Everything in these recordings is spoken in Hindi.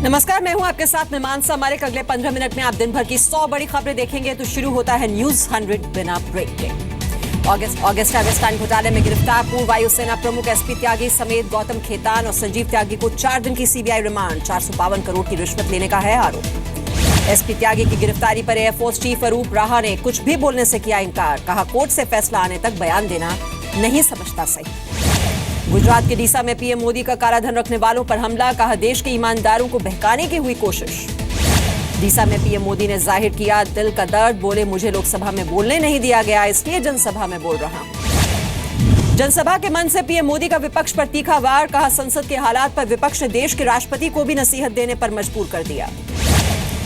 नमस्कार, मैं हूं आपके साथ मीमांसा मालिक। अगले 15 मिनट में आप दिन भर की 100 बड़ी खबरें देखेंगे। तो शुरू होता है न्यूज 100 बिना ब्रेक के। ऑगस्टा वेस्टलैंड घोटाले में गिरफ्तार पूर्व वायुसेना प्रमुख एसपी त्यागी समेत गौतम खेतान और संजीव त्यागी को 4 दिन की सीबीआई रिमांड। 452 करोड़ की रिश्वत लेने का है आरोप। एसपी त्यागी की गिरफ्तारी पर एयरफोर्स चीफ अरूप राहा ने कुछ भी बोलने से किया इंकार। कहा, कोर्ट से फैसला आने तक बयान देना नहीं समझता सही। गुजरात के डीसा में पीएम मोदी का कालाधन रखने वालों पर हमला। कहा, देश के ईमानदारों को बहकाने की हुई कोशिश। डीसा में पीएम मोदी ने जाहिर किया दिल का दर्द। बोले, मुझे लोकसभा में बोलने नहीं दिया गया, इसलिए जनसभा में बोल रहा हूं। जनसभा के मंच से पीएम मोदी का विपक्ष पर तीखा वार। कहा, संसद के हालात पर विपक्ष ने देश के राष्ट्रपति को भी नसीहत देने पर मजबूर कर दिया।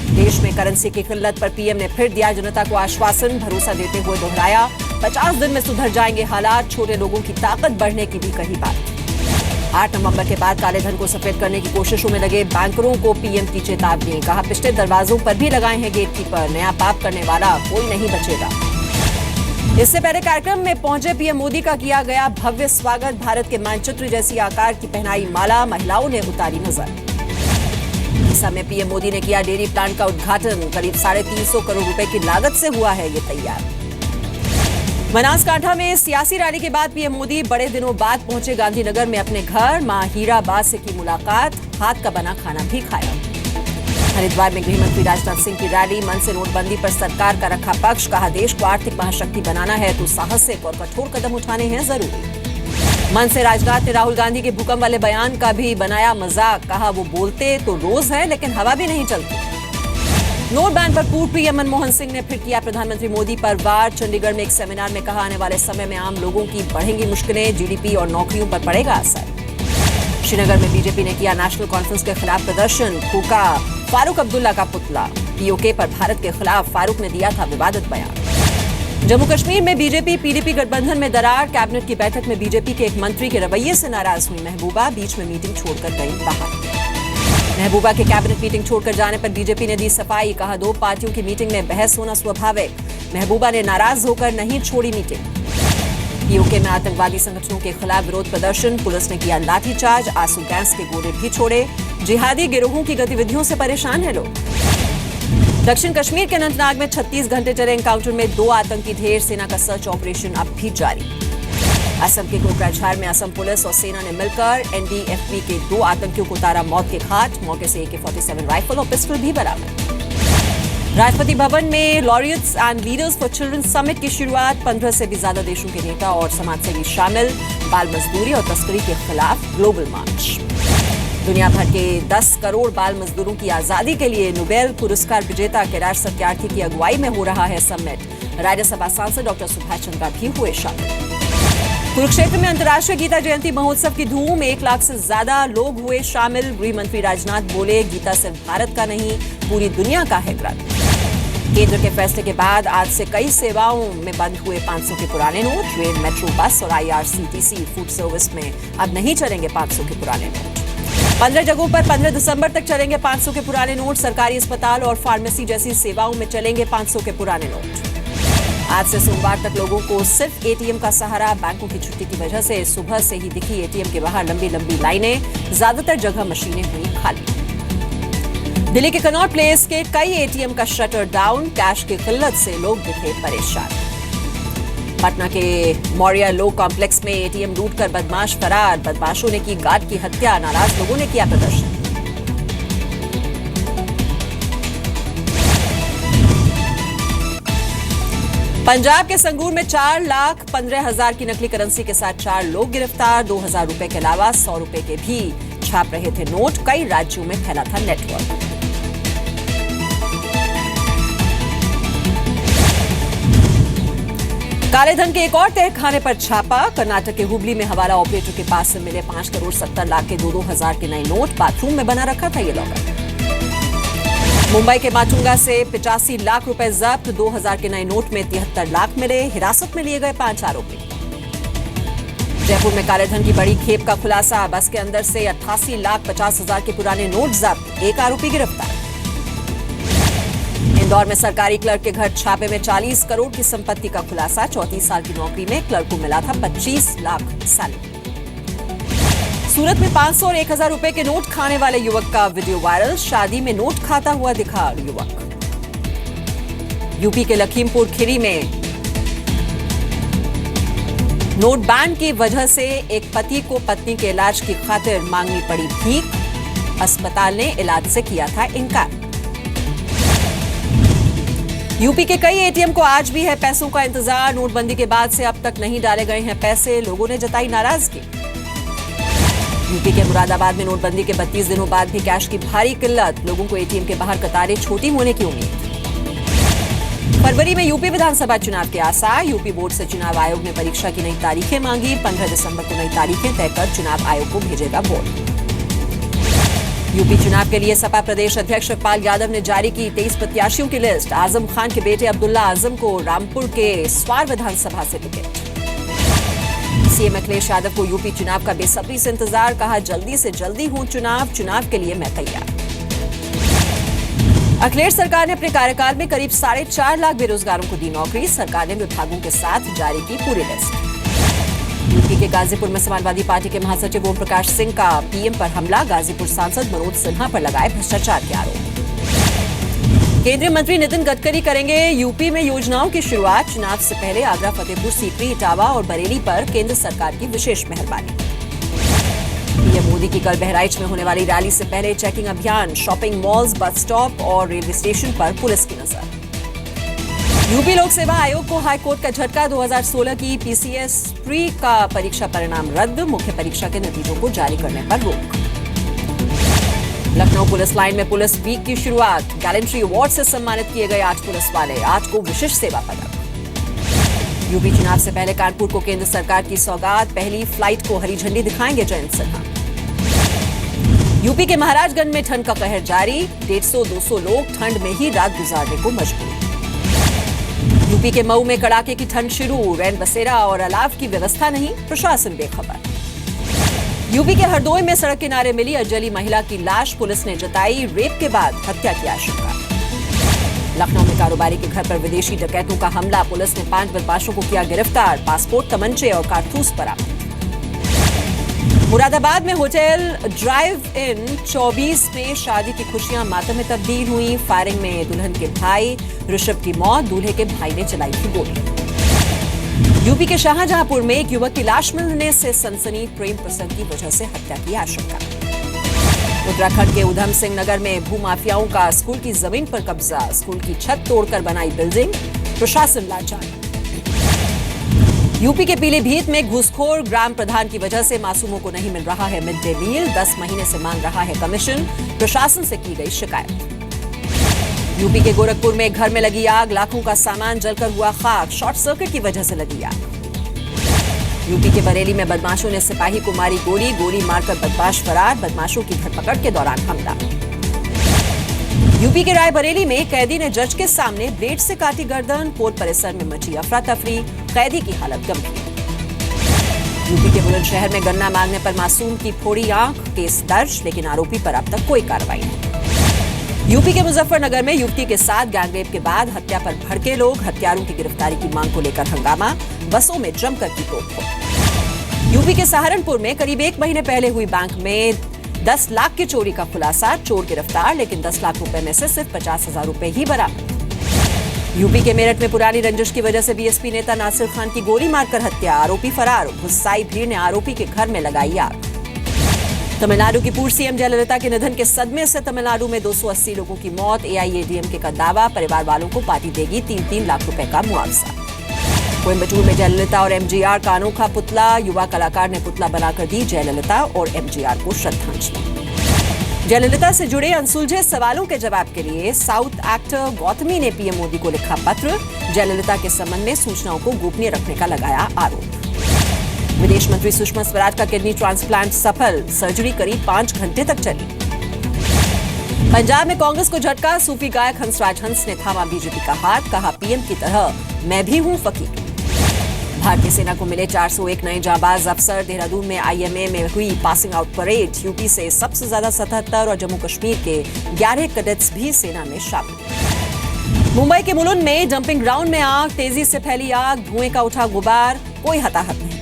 देश में करेंसी की किल्लत पर पीएम ने फिर दिया जनता को आश्वासन। भरोसा देते हुए दोहराया, 50 दिन में सुधर जाएंगे हालात। छोटे लोगों की ताकत बढ़ने की भी कही बात। 8 नवंबर के बाद काले धन को सफेद करने की कोशिशों में लगे बैंकरों को पीएम की चेतावनी। कहा, पिछले दरवाजों पर भी लगाए हैं गेटकीपर, नया पाप करने वाला कोई नहीं बचेगा। इससे पहले कार्यक्रम में पहुंचे पीएम मोदी का किया गया भव्य स्वागत। भारत के मानचित्र जैसी आकार की पहनाई माला, महिलाओं ने उतारी नजर। डीसा में पीएम मोदी ने किया डेयरी प्लांट का उद्घाटन। करीब 350 करोड़ रुपए की लागत से हुआ है ये तैयार। बनासकांठा में सियासी रैली के बाद पीएम मोदी बड़े दिनों बाद पहुंचे गांधीनगर में अपने घर। मां हीराबा से की मुलाकात, हाथ का बना खाना भी खाया। हरिद्वार में गृह मंत्री राजनाथ सिंह की रैली। मन से नोटबंदी पर सरकार का रखा पक्ष। कहा, देश को आर्थिक महाशक्ति बनाना है तो साहसिक और कठोर कदम उठाने हैं जरूरी। मन से राजनाथ ने राहुल गांधी के भूकंप वाले बयान का भी बनाया मजाक। कहा, वो बोलते तो रोज है लेकिन हवा भी नहीं चलती। नोट बैन पर पूर्व पीएम मनमोहन सिंह ने फिर किया प्रधानमंत्री मोदी पर वार। चंडीगढ़ में एक सेमिनार में कहा, आने वाले समय में आम लोगों की बढ़ेंगी मुश्किलें, जीडीपी और नौकरियों पर पड़ेगा असर। श्रीनगर में बीजेपी ने किया नेशनल कॉन्फ्रेंस के खिलाफ प्रदर्शन। फूका फारूक अब्दुल्ला का पुतला। पीओके पर भारत के खिलाफ फारूक ने दिया था विवादित बयान। जम्मू कश्मीर में बीजेपी पीडीपी गठबंधन में दरार। कैबिनेट की बैठक में बीजेपी के एक मंत्री के रवैये से नाराज हुई महबूबा। बीच में मीटिंग छोड़कर गई बाहर। महबूबा के कैबिनेट मीटिंग छोड़कर जाने पर बीजेपी ने दी सफाई। कहा, 2 पार्टियों की मीटिंग में बहस होना स्वाभाविक। महबूबा ने नाराज होकर नहीं छोड़ी मीटिंग। पीओके में आतंकवादी संगठनों के खिलाफ विरोध प्रदर्शन। पुलिस ने किया लाठीचार्ज, आंसू गैस के गोले भी छोड़े। जिहादी गिरोहों की गतिविधियों से परेशान है लोग। दक्षिण कश्मीर के अनंतनाग में 36 घंटे चले एनकाउंटर में 2 आतंकी ढेर। सेना का सर्च ऑपरेशन अब भी जारी। असम के कोकराझार में असम पुलिस और सेना ने मिलकर एनडीएफबी के 2 आतंकियों को उतारा मौत के घाट। मौके से AK-47 राइफल और पिस्टल भी बरामद। राष्ट्रपति भवन में laureates and leaders for children summit की शुरुआत। 15 से भी ज्यादा देशों के नेता और समाजसेवी शामिल। बाल मजदूरी और तस्करी के खिलाफ ग्लोबल मार्च। दुनिया भर के 10 करोड़ बाल मजदूरों की आजादी के लिए नोबेल पुरस्कार विजेता कैलाश सत्यार्थी की अगुवाई में हो रहा है समिट। राज्यसभा सांसद डॉक्टर सुभाष चंद्रा भी हुए शामिल। कुरुक्षेत्र में अंतर्राष्ट्रीय गीता जयंती महोत्सव की धूम। 1 लाख से ज्यादा लोग हुए शामिल। गृह मंत्री राजनाथ बोले, गीता सिर्फ भारत का नहीं पूरी दुनिया का है ग्रंथ। केंद्र के फैसले के बाद आज से कई सेवाओं में बंद हुए 500 के पुराने नोट। रेल, मेट्रो, बस और IRCTC फूड सर्विस में अब नहीं चलेंगे 500 के पुराने नोट। 15 जगहों पर 15 दिसंबर तक चलेंगे 500 के पुराने नोट। सरकारी अस्पताल और फार्मेसी जैसी सेवाओं में चलेंगे 500 के पुराने नोट। आज से सोमवार तक लोगों को सिर्फ एटीएम का सहारा। बैंकों की छुट्टी की वजह से सुबह से ही दिखी एटीएम के बाहर लंबी लंबी लाइनें। ज्यादातर जगह मशीनें हुई खाली। दिल्ली के कनॉट प्लेस के कई एटीएम का शटर डाउन। कैश की किल्लत से लोग दिखे परेशान। पटना के मौर्या लो कॉम्प्लेक्स में एटीएम लूटकर बदमाश फरार। बदमाशों ने की गार्ड की हत्या। नाराज लोगों ने किया प्रदर्शन। पंजाब के संगरूर में 4,15,000 की नकली करेंसी के साथ 4 लोग गिरफ्तार। 2,000 रुपए के अलावा 100 रुपए के भी छाप रहे थे नोट। कई राज्यों में फैला था नेटवर्क। काले धन के एक और तहखाने पर छापा। कर्नाटक के हुबली में हवाला ऑपरेटर के पास से मिले 5 करोड़ 70 लाख के 2-2 हजार के नए नोट। बाथरूम में बना रखा था ये लॉकर। मुंबई के माटुंगा से 85 लाख रुपए जब्त। 2000 के नए नोट में 73 लाख मिले। हिरासत में लिए गए 5 आरोपी। जयपुर में काले धन की बड़ी खेप का खुलासा। बस के अंदर से 88,50,000 के पुराने नोट जब्त। 1 आरोपी गिरफ्तार। इंदौर में सरकारी क्लर्क के घर छापे में 40 करोड़ की संपत्ति का खुलासा। 34 साल की नौकरी में क्लर्क को मिला था 25 लाख सैलरी। सूरत में 500 और 1000 रुपए के नोट खाने वाले युवक का वीडियो वायरल। शादी में नोट खाता हुआ दिखा युवक। यूपी के लखीमपुर खीरी में नोट बैन की वजह से एक पति को पत्नी के इलाज की खातिर मांगनी पड़ी भीख। अस्पताल ने इलाज से किया था इनकार। यूपी के कई एटीएम को आज भी है पैसों का इंतजार। नोटबंदी के बाद से अब तक नहीं डाले गए हैं पैसे, लोगों ने जताई नाराजगी। यूपी के मुरादाबाद में नोटबंदी के 32 दिनों बाद भी कैश की भारी किल्लत। लोगों को एटीएम के बाहर कतारें छोटी होने की उम्मीद। फरवरी में यूपी विधानसभा चुनाव के आसार। यूपी बोर्ड से चुनाव आयोग ने परीक्षा की नई तारीखें मांगी। 15 दिसंबर को नई तारीखें तय कर चुनाव आयोग को भेजेगा बोर्ड। यूपी चुनाव के लिए सपा प्रदेश अध्यक्ष शिवपाल यादव ने जारी की 23 प्रत्याशियों की लिस्ट। आजम खान के बेटे अब्दुल्ला आजम को रामपुर के स्वार विधानसभा से टिकट। सीएम अखिलेश यादव को यूपी चुनाव का बेसब्री से इंतजार। कहा जल्दी से जल्दी हो चुनाव के लिए मैं तैयार। अखिलेश सरकार ने अपने कार्यकाल में करीब 4.5 लाख बेरोजगारों को दी नौकरी। सरकार ने विभागों के साथ जारी की पूरी लिस्ट। यूपी के गाजीपुर में समाजवादी पार्टी के महासचिव ओम प्रकाश सिंह का पीएम पर हमला। गाजीपुर सांसद मनोज सिन्हा पर लगाए भ्रष्टाचार के आरोप। केंद्रीय मंत्री नितिन गडकरी करेंगे यूपी में योजनाओं की शुरुआत। चुनाव से पहले आगरा, फतेहपुर सीकरी, इटावा और बरेली पर केंद्र सरकार की विशेष मेहरबानी। पीएम मोदी की कल बहराइच में होने वाली रैली से पहले चेकिंग अभियान। शॉपिंग मॉल्स, बस स्टॉप और रेलवे स्टेशन पर पुलिस की नजर। यूपी लोक सेवा आयोग को हाईकोर्ट का झटका। 2016 की पीसीएस प्री का परीक्षा परिणाम रद्द। मुख्य परीक्षा के नतीजों को जारी करने पर रोक। लखनऊ पुलिस लाइन में पुलिस वीक की शुरुआत। गैलेंट्री अवार्ड से सम्मानित किए गए 8 पुलिस वाले। 8 को विशिष्ट सेवा पदक। यूपी चुनाव से पहले कानपुर को केंद्र सरकार की सौगात। पहली फ्लाइट को हरी झंडी दिखाएंगे जयंत सिन्हा। यूपी के महाराजगंज में ठंड का कहर जारी। 150-200 लोग ठंड में ही रात गुजारने को मजबूर। यूपी के मऊ में कड़ाके की ठंड शुरू। रैन बसेरा और अलाव की व्यवस्था नहीं, प्रशासन बेखबर। यूपी के हरदोई में सड़क किनारे मिली अजली महिला की लाश। पुलिस ने जताई रेप के बाद हत्या की आशंका। लखनऊ में कारोबारी के घर पर विदेशी डकैतों का हमला। पुलिस ने 5 बदमाशों को किया गिरफ्तार। पासपोर्ट, तमंचे और कारतूस बरामद। मुरादाबाद में होटल ड्राइव इन 24 में शादी की खुशियां मातम में तब्दील हुई। फायरिंग में दुल्हन के भाई ऋषभ की मौत। दूल्हे के भाई ने चलाई थी गोली। यूपी के शाहजहांपुर में एक युवक की लाश मिलने से सनसनी। प्रेम प्रसंग की वजह से हत्या की आशंका। उत्तराखंड के उधम सिंह नगर में भूमाफियाओं का स्कूल की जमीन पर कब्जा। स्कूल की छत तोड़कर बनाई बिल्डिंग। प्रशासन लाचार। यूपी के पीलीभीत में घूसखोर ग्राम प्रधान की वजह से मासूमों को नहीं मिल रहा है मिड डे मील। 10 महीने से मांग रहा है कमीशन। प्रशासन से की गई शिकायत। यूपी के गोरखपुर में एक घर में लगी आग। लाखों का सामान जलकर हुआ खाक। शॉर्ट सर्किट की वजह से लगी आग। यूपी के बरेली में बदमाशों ने सिपाही को मारी गोली। गोली मारकर बदमाश फरार। बदमाशों की धरपकड़ के दौरान हमला। यूपी के रायबरेली में कैदी ने जज के सामने ब्लेड से काटी गर्दन। कोर्ट परिसर में मची अफरा तफरी। कैदी की हालत गंभीर। यूपी के बुलंदशहर में गन्ना मांगने पर मासूम की फोड़ी आंख। केस दर्ज, लेकिन आरोपी पर अब तक कोई कार्रवाई नहीं। यूपी के मुजफ्फरनगर में युवती के साथ गैंगरेप के बाद हत्या पर भड़के लोग। हत्यारों की गिरफ्तारी की मांग को लेकर हंगामा। बसों में जमकर की तोड़फोड़। यूपी के सहारनपुर में करीब 1 महीने पहले हुई बैंक में 10 लाख की चोरी का खुलासा। चोर गिरफ्तार, लेकिन 10 लाख रुपए में से सिर्फ 50,000 रुपए ही बरामद। यूपी के मेरठ में पुरानी रंजिश की वजह से बीएसपी नेता नासिर खान की गोली मारकर हत्या। आरोपी फरार। गुस्साई भीड़ ने आरोपी के घर में लगाई आग। तमिलनाडु की पूर्व सीएम जयललिता के निधन के सदमे से तमिलनाडु में 280 लोगों की मौत। एआईएडीएमके का दावा। परिवार वालों को पार्टी देगी 3-3 लाख रुपए का मुआवजा। कोयम्बटूर में जयललिता और एमजीआर का अनोखा पुतला। युवा कलाकार ने पुतला बनाकर दी जयललिता और एमजीआर को श्रद्धांजलि। जयललिता से जुड़े अनसुलझे सवालों के जवाब के लिए साउथ एक्टर गौतमी ने पीएम मोदी को लिखा पत्र। जयललिता के संबंध में सूचनाओं को गोपनीय रखने का लगाया आरोप। विदेश मंत्री सुषमा स्वराज का किडनी ट्रांसप्लांट सफल। सर्जरी करीब 5 घंटे तक चली। पंजाब में कांग्रेस को झटका। सूफी गायक हंसराज हंस ने थामा बीजेपी का हाथ। कहा पीएम की तरह मैं भी हूं फकीर। भारतीय सेना को मिले 401 नए जाबाज अफसर। देहरादून में आईएमए में हुई पासिंग आउट परेड। यूपी से सबसे ज्यादा 77 और जम्मू कश्मीर के 11 कैडेट्स भी सेना में शामिल। मुंबई के मुलुंड में डंपिंग ग्राउंड में आग। तेजी से फैली आग। धुएं का उठा गुबार। कोई हताहत नहीं।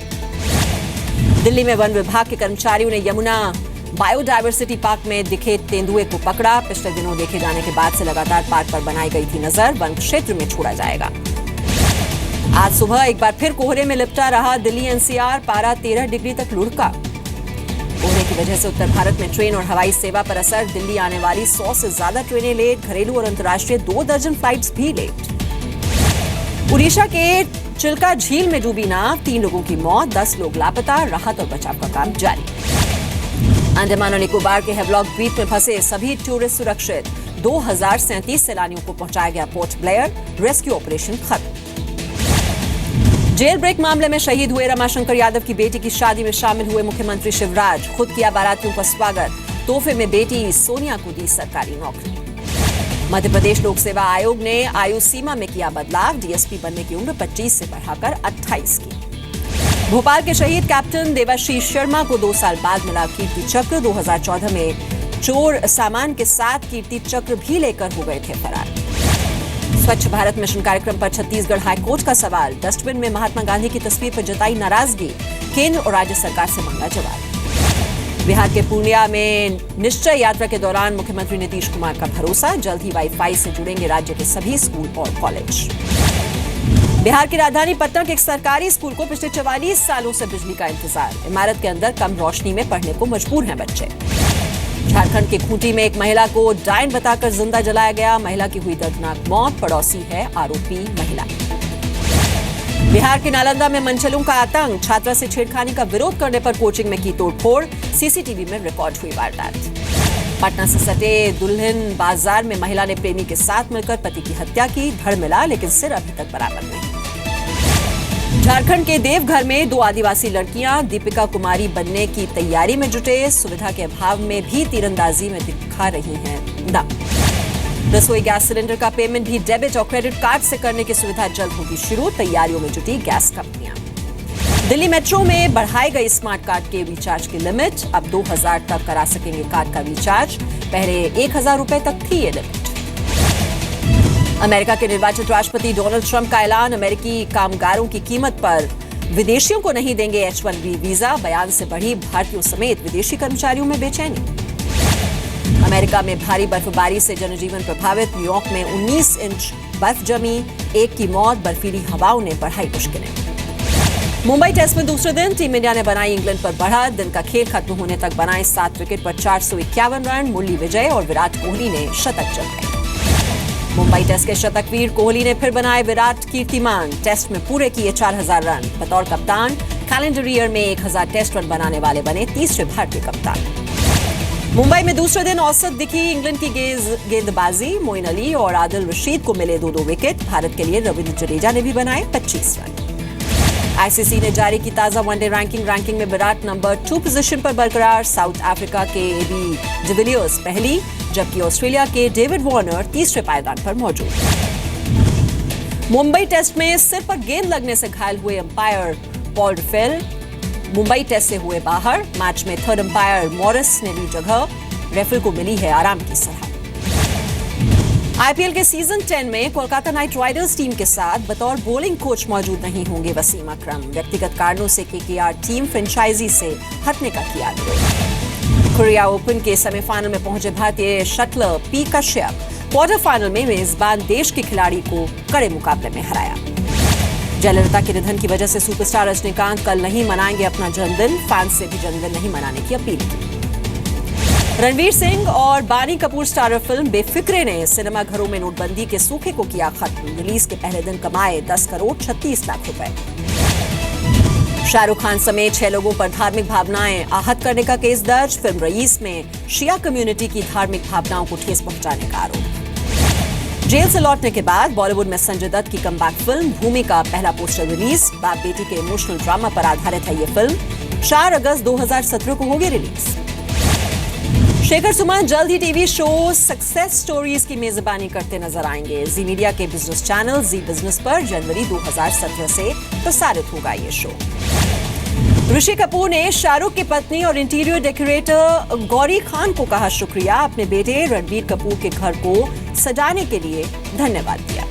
दिल्ली में वन विभाग के कर्मचारियों ने यमुना बायोडायवर्सिटी पार्क में दिखे तेंदुए को पकड़ा। पिछले दिनों देखे जाने के बाद से लगातार पार्क पर बनाई गई थी नजर। वन क्षेत्र में छोड़ा जाएगा। आज सुबह एक बार फिर कोहरे में लिपटा रहा दिल्ली एनसीआर। पारा 13 डिग्री तक लुढ़का। कोहरे की वजह से उत्तर भारत में ट्रेन और हवाई सेवा पर असर। दिल्ली आने वाली 100 से ज्यादा ट्रेनें लेट। घरेलू और अंतर्राष्ट्रीय 2 दर्जन फ्लाइट्स भी लेट। उड़ीसा के चिल्का झील में डूबी नाव, 3 लोगों की मौत, 10 लोग लापता। राहत और बचाव का काम जारी। अंडमान और निकोबार के हेवलॉक द्वीप में फंसे सभी टूरिस्ट सुरक्षित। 2037 सैलानियों को पहुंचाया गया पोर्ट ब्लेयर। रेस्क्यू ऑपरेशन खत्म। जेल ब्रेक मामले में शहीद हुए रमाशंकर यादव की बेटी की शादी में शामिल हुए मुख्यमंत्री शिवराज। खुद किया बारातियों का स्वागत। तोहफे में बेटी सोनिया को दी सरकारी नौकरी। मध्य प्रदेश लोक सेवा आयोग ने आयु सीमा में किया बदलाव। डीएसपी बनने की उम्र 25 से बढ़ाकर 28 की। भोपाल के शहीद कैप्टन देवाशीष शर्मा को 2 साल बाद मिला कीर्ति चक्र। 2014 में चोर सामान के साथ कीर्ति चक्र भी लेकर हो गए थे फरार। स्वच्छ भारत मिशन कार्यक्रम पर छत्तीसगढ़ हाईकोर्ट का सवाल। डस्टबिन में महात्मा गांधी की तस्वीर पर जताई नाराजगी। केंद्र और राज्य सरकार से मांगा जवाब। बिहार के पूर्णिया में निश्चय यात्रा के दौरान मुख्यमंत्री नीतीश कुमार का भरोसा। जल्द ही वाईफाई से जुड़ेंगे राज्य के सभी स्कूल और कॉलेज। बिहार की राजधानी पटना के एक सरकारी स्कूल को पिछले 44 सालों से बिजली का इंतजार। इमारत के अंदर कम रोशनी में पढ़ने को मजबूर हैं बच्चे। झारखंड के खूंटी में एक महिला को डायन बताकर जिंदा जलाया गया। महिला की हुई दर्दनाक मौत। पड़ोसी है आरोपी महिला। बिहार के नालंदा में मनचलों का आतंक। छात्रा से छेड़खानी का विरोध करने पर कोचिंग में की तोड़फोड़। सीसीटीवी में रिकॉर्ड हुई वारदात। पटना से सटे दुल्हन बाजार में महिला ने प्रेमी के साथ मिलकर पति की हत्या की। धड़ मिला लेकिन सिर अभी तक बरामद नहीं। झारखंड के देवघर में 2 आदिवासी लड़कियां दीपिका कुमारी बनने की तैयारी में जुटे। सुविधा के अभाव में भी तीरंदाजी में दिखा रही हैं दम। रसोई गैस सिलेंडर का पेमेंट भी डेबिट और क्रेडिट कार्ड से करने की सुविधा जल्द होगी शुरू। तैयारियों में जुटी गैस कंपनियां। दिल्ली मेट्रो में बढ़ाई गई स्मार्ट कार्ड के रिचार्ज की लिमिट। अब 2000 तक करा सकेंगे कार्ड का रिचार्ज। पहले 1000 रुपए तक थी ये लिमिट। अमेरिका के निर्वाचित राष्ट्रपति डोनाल्ड ट्रंप का ऐलान। अमेरिकी कामगारों की कीमत पर विदेशियों को नहीं देंगे H1B वीजा। बयान से बढ़ी भारतीयों समेत विदेशी कर्मचारियों में बेचैनी। अमेरिका में भारी बर्फबारी से जनजीवन प्रभावित। न्यूयॉर्क में 19 इंच बर्फ जमी। 1 की मौत। बर्फीली हवाओं ने बढ़ाई मुश्किलें। मुंबई टेस्ट में दूसरे दिन टीम इंडिया ने बनाई इंग्लैंड पर बढ़त। दिन का खेल खत्म होने तक बनाए 7 विकेट पर 451 रन। मुरली विजय और विराट कोहली ने शतक जगाए। मुंबई टेस्ट के शतकवीर कोहली ने फिर बनाए विराट कीर्तिमान। टेस्ट में पूरे किए 4000 रन। बतौर कप्तान कैलेंडर ईयर में 1000 टेस्ट रन बनाने वाले बने तीसरे भारतीय कप्तान। मुंबई में दूसरे दिन औसत दिखी इंग्लैंड की गेंदबाजी। मोइन अली और आदिल रशीद को मिले 2-2 विकेट। भारत के लिए रविंद्र जडेजा ने भी बनाए 25 रन। आईसीसी ने जारी की ताजा वनडे रैंकिंग में विराट नंबर 2 पोजीशन पर बरकरार। साउथ अफ्रीका के एबी डिविलियर्स पहली, जबकि ऑस्ट्रेलिया के डेविड वार्नर तीसरे पायदान पर मौजूद। मुंबई टेस्ट में सिर पर गेंद लगने से घायल हुए umpire Paul Reiffel Mumbai test से हुए बाहर। मैच में थर्ड अंपायर मॉरिस ने ली जगह। रेफरी को मिली है आराम की सलाह। आईपीएल के सीजन 10 में कोलकाता नाइट राइडर्स टीम के साथ बतौर बॉलिंग कोच मौजूद नहीं होंगे वसीम अकरम। व्यक्तिगत कारणों से केकेआर टीम फ्रेंचाइजी से हटने का किया अनुरोध। कोरिया ओपन के सेमीफाइनल में पहुंचे भारतीय shuttler P Kashyap quarter final में मेजबान देश के खिलाड़ी को कड़े मुकाबले में हराया। जयललिता के निधन की वजह से सुपरस्टार रजनीकांत कल नहीं मनाएंगे अपना जन्मदिन। फैंस से भी जन्मदिन नहीं मनाने की अपील की। रणवीर सिंह और बानी कपूर स्टारर फिल्म बेफिक्रे ने सिनेमाघरों में नोटबंदी के सूखे को किया खत्म। रिलीज के पहले दिन कमाए 10 करोड़ 36 लाख रुपए। शाहरुख खान समेत 6 लोगों पर धार्मिक भावनाएं आहत करने का केस दर्ज। फिल्म रईस में शिया कम्युनिटी की धार्मिक भावनाओं को ठेस पहुंचाने का आरोप। जेल से लौटने के बाद बॉलीवुड में संजय दत्त की कमबैक फिल्म भूमि का पहला पोस्टर रिलीज। बाप बेटी के इमोशनल ड्रामा पर आधारित है ये फिल्म। 4 अगस्त 2017 को होगी रिलीज। शेखर सुमन जल्द ही टीवी शो सक्सेस स्टोरीज की मेजबानी करते नजर आएंगे। जी मीडिया के बिजनेस चैनल जी बिजनेस पर जनवरी 2017 से प्रसारित होगा ये शो। ऋषि कपूर ने शाहरुख की पत्नी और इंटीरियर डेकोरेटर गौरी खान को कहा शुक्रिया। अपने बेटे रणबीर कपूर के घर को सजाने के लिए धन्यवाद दिया।